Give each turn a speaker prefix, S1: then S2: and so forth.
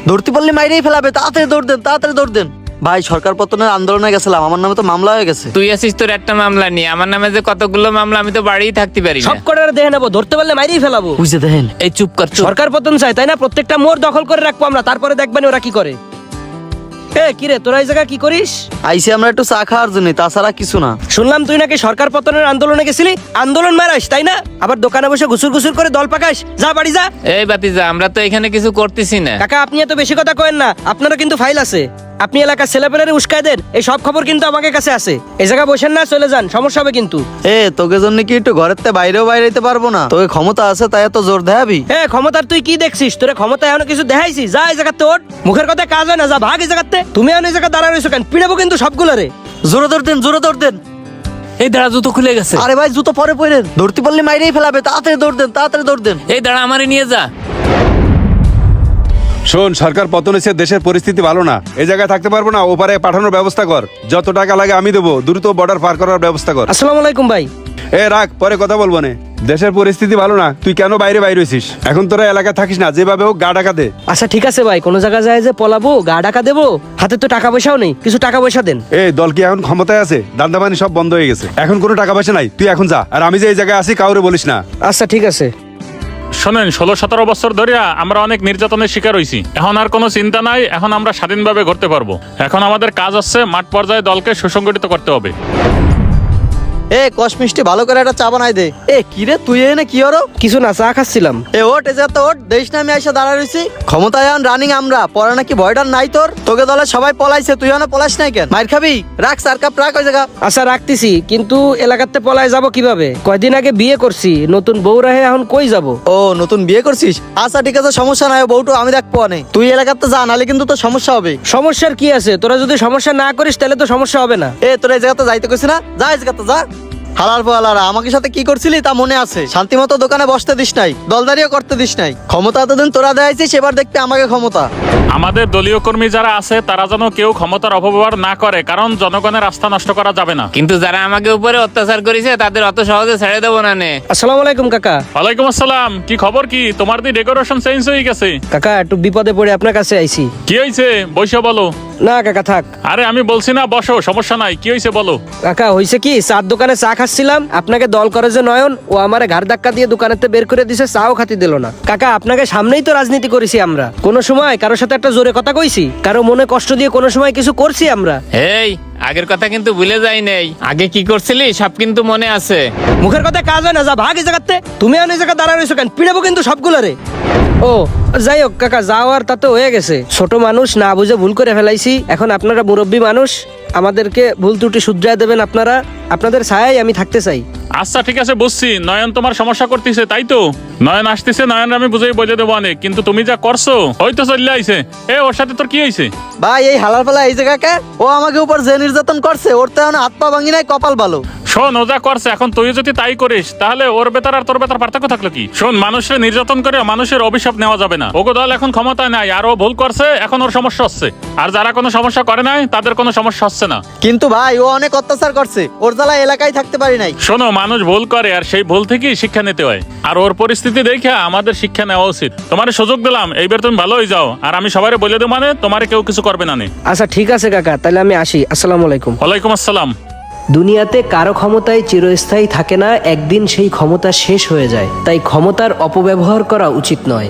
S1: ধরতে পারলে মাইরেই ফেলাবে, তাড়াতাড়ি দৌড় দেন, তাড়াতাড়ি দৌড় দেন। ভাই সরকার পতনের আন্দোলনে গেছিলাম, আমার নামে তো মামলা হয়ে গেছে।
S2: তুই আছিস তোর একটা মামলা নিয়ে, আমার নামে যে কতগুলো মামলা, আমি তো বাড়িই থাকতে পারি না।
S3: সব কটার দেখে নেবো, ধরতে পারলে মাইরেই ফেলাবো।
S1: বুঝতে দেখেন।
S2: এই চুপ কর, চুপ।
S3: সরকার পতন চাই তাই না, প্রত্যেকটা মোড় দখল করে রাখবো আমরা, তারপরে দেখবেন ওরা কি করে। কিরে তোরা এই জায়গায় কি করিস?
S1: আইসি আমরা একটু চা খাওয়ার জন্য, তাছাড়া কিছু না।
S3: শুনলাম তুই নাকি সরকার পতনের আন্দোলনে গেছিলি, আন্দোলন মারাস তাই না? আবার দোকানে বসে ঘুসুর ঘুসুর করে দল পাকাস, যা বাড়ি যা।
S2: এই বাতিজা, আমরা তো এখানে কিছু করতেছি না।
S3: কাকা আপনি এত বেশি কথা কয়েন না, আপনারও কিন্তু ফাইল আছে। আপনি এলাকার ছেলেপেলেরে উস্কায় দেন, এই সব খবর কিন্তু আমাকে কাছে আছে। এই জায়গায় বসেন না, চলে যান, সমস্যা হবে কিন্তু।
S1: তোকে জন্য কি একটু ঘরের থেকে বাইরেও বাইরে যেতে পারবো না? তোকে ক্ষমতা আছে তাই এত জোর দেখাবি?
S3: ক্ষমতার তুই কি দেখছিস? তোরে ক্ষমতা এখনো কিছু দেখাইছিস? যা এই জায়গাতে ওঠ, মুখের কথা কাজ হয় না, যা ভাগ এই জায়গাতে। তুমি এখন এই জায়গায় দাঁড়া রয়েছো কেন? পিড়াবো কিন্তু সবগুলো রে।
S1: জোরে দৌড় দেন, জোরে দৌড় দেন।
S2: এই দাঁড়া, জুতো খুলে গেছে।
S1: আরে ভাই জুতো পরে পরেন, ধরতে পারলে মাইরেই ফেলাবে, তাড়াতাড়ি দৌড় দেন, তাড়াতাড়ি দৌড় দেন।
S2: এই দাঁড়া, আমারে নিয়ে যা।
S4: শোন, সরকার পতন হয়েছে, দেশের পরিস্থিতি ভালো না, এই জায়গায় থাকতে পারবো না, ওপারে পাঠানোর ব্যবস্থা কর। যত টাকা লাগে আমি দেবো, দ্রুত বর্ডার পার করার ব্যবস্থা কর।
S3: আসসালামু আলাইকুম ভাই।
S4: রাখ, পরে কথা বলবো না। দেশের পরিস্থিতি ভালো না, তুই কেন বাইরে হয়েছিস? এখন তোরা এলাকায় থাকিস না, যেভাবে হোক গা ডাকা দে।
S3: আচ্ছা ঠিক আছে ভাই, কোনো জায়গায় যায় যে পলাবো, গা ডাকা দেবো? হাতে তো টাকা পয়সাও নেই, কিছু টাকা পয়সা দেন।
S4: দল কি এখন ক্ষমতায় আছে? দান্দাবানি সব বন্ধ হয়ে গেছে, এখন কোনো টাকা পয়সা নাই, তুই এখন যা। আর আমি যে এই জায়গায় আছি কাউরে বলিস না।
S3: আচ্ছা ঠিক আছে।
S5: শোনেন, 16-17 বছর ধরে আমরা অনেক নির্যাতনের শিকার হয়েছি। এখন আর কোনো চিন্তা নাই, এখন আমরা স্বাধীনভাবে ঘুরতে পারবো। এখন আমাদের কাজ হচ্ছে মাঠ পর্যায়ে দলকে সুসংগঠিত করতে হবে।
S1: কষ মিষ্টি ভালো করে একটা চা বানাই দে। কিরে তুই এনে কি হলো?
S3: কিছু না, চা খাচ্ছিলাম।
S1: ওট এ তো ওট, দেশ না আমি আইসা দাঁড়া রইছি। ক্ষমতায় এখন রানিং আমরা, পরে নাকি ভয়ডার নাই তোর? তোকে দলে সবাই পলাইছে, তুই এখন পলাইস নাই কেন? মাইর খাবি? রাখ সার কাপ রাখ ওই জায়গা।
S3: আচ্ছা রাখতেছি, কিন্তু এলাকাতে পলায় যাব কিভাবে? কয়দিন আগে বিয়ে করছি, নতুন বউ রাহে, এখন কই যাব?
S1: নতুন বিয়ে করছিস? আচ্ছা ঠিক আছে, সমস্যা নাই, বউটো আমি দেখবো অনেক। তুই এলাকাতে যা, নাহলে কিন্তু তোর সমস্যা হবে।
S3: সমস্যার কি আছে? তোরা যদি সমস্যা না করিস তাহলে তো সমস্যা হবে না।
S1: তোর এই জায়গাতে যাইতে কইছি না, যা এই জায়গাতে যা। হালার পালারা আমাকে সাথে কি করছিলি তা মনে আছে? শান্তি মতো দোকানে বসতে দিস নাই, দলদারিও করতে দিস নাই। ক্ষমতা এতদিন তোরা দেখাইছিস, এবার দেখতে আমাকে ক্ষমতা।
S5: আমাদের দলীয় কর্মী যারা আছে তারা যেন কেউ ক্ষমতার অপব্যবহার না করে, কারণ জনগণের আস্থা নষ্ট করা যাবে না।
S2: কিন্তু যারা আমাকে উপরে অত্যাচার করেছে তাদের অত সহজে ছেড়ে দেবো না নে।
S3: আসসালামু আলাইকুম কাকা।
S5: ওয়ালাইকুম আসসালাম। কি খবর? কি তোমার দি ডেকোরেশন চেঞ্জ হয়ে গেছে?
S3: কাকা একটু বিপদে পড়ে আপনার কাছে আইছি।
S5: কি হয়েছে? বসে বলো।
S3: না কাকা থাক।
S5: আরে আমি বলছি না বসো, সমস্যা নাই। কি হয়েছে বলো।
S3: কাকা হইছে কি, চার দোকানে চা খাচ্ছিলাম, আপনাকে দল করে যে নয়ন, ও আমারে ঘাড় ধাক্কা দিয়ে দোকানেতে বের করে দিছে, চাও খাতি দিল না। কাকা আপনাকে সামনেই তো রাজনীতি করেছি আমরা, কোনো সময় কারোর সাথে একটা জোরে কথা কইছি? কারো মনে কষ্ট দিয়ে কোনো সময় কিছু করছি আমরা?
S2: এই আগের কথা কিন্তু ভুলে যাই নাই, আগে কি করছিলি সব কিন্তু মনে আছে।
S3: মুখের কথা কাজ হয় না, যা ভাগ এই জায়গাতে। তুমি অনেক জায়গায় দাঁড়া রয়েছো কেন? পিড়াবো কিন্তু সবগুলো রে। যাই হোক কাকা, যাওয়ার তাতে হয়ে গেছে। ছোট মানুষ, না বুঝে ভুল করে ফেলাইছি। এখন আপনারা মুরব্বী মানুষ, আমাদেরকে ভুল ত্রুটি শুধরায় দেবেন আপনারা। আপনাদের ছায়ায় আমি থাকতে চাই।
S5: আচ্ছা ঠিক আছে, বুঝছি। নয়ন তোমার সমস্যা করতেছে, তাই তো? নয়ন আসতেছে, নয়ন আমি বুঝেই বলে দেবো অনেক, কিন্তু তুমি যা করছো হয়তো চলে আইছে। ওর সাথে তোর কি হয়েছে?
S1: ভাই এই হালার পালা এই জায়গাকে, ও আমাকে উপর যে নির্যাতন করছে, ওর তো এখন হাত পা ভাঙি নাই, কপাল ভালো।
S5: শোন, ও যা করছে, এখন তুই যদি তাই করিস তাহলে ওর বেতার আর তোর বেতার পার্থক্য থাকলো কি? শোন, মানুষের নির্যাতন করে মানুষের অভিশাপ নেওয়া যাবে না। ওগো দল এখন ক্ষমতায় নাই, আর ও ভুল করছে, এখন ওর সমস্যা হচ্ছে। আর যারা কোনো সমস্যা করে নাই তাদের কোনো সমস্যা হচ্ছে না।
S1: কিন্তু ভাই ও অনেক অত্যাচার করছে, ওর জ্বালা এলাকায় থাকতে পারি নাই।
S5: শোনো, মানুষ ভুল করে, আর সেই ভুল থেকেই শিক্ষা নিতে হয়। আর ওর পরিস্থিতি দেখে আমাদের শিক্ষা নেওয়া উচিত। তোমার সুযোগ দিলাম, এইবার তুমি ভালো হয়ে যাও, আর আমি সবাই বলে দেবো, মানে তোমার কেউ কিছু করবে না।
S3: আচ্ছা ঠিক আছে কাকা, তাহলে আমি আসি। আসসালামু আলাইকুম।
S5: ওয়ালাইকুম আসসালাম।
S3: দুনিয়াতে কারো ক্ষমতায় চিরস্থায়ী থাকে না, একদিন সেই ক্ষমতা শেষ হয়ে যায়। তাই ক্ষমতার অপব্যবহার করা উচিত নয়।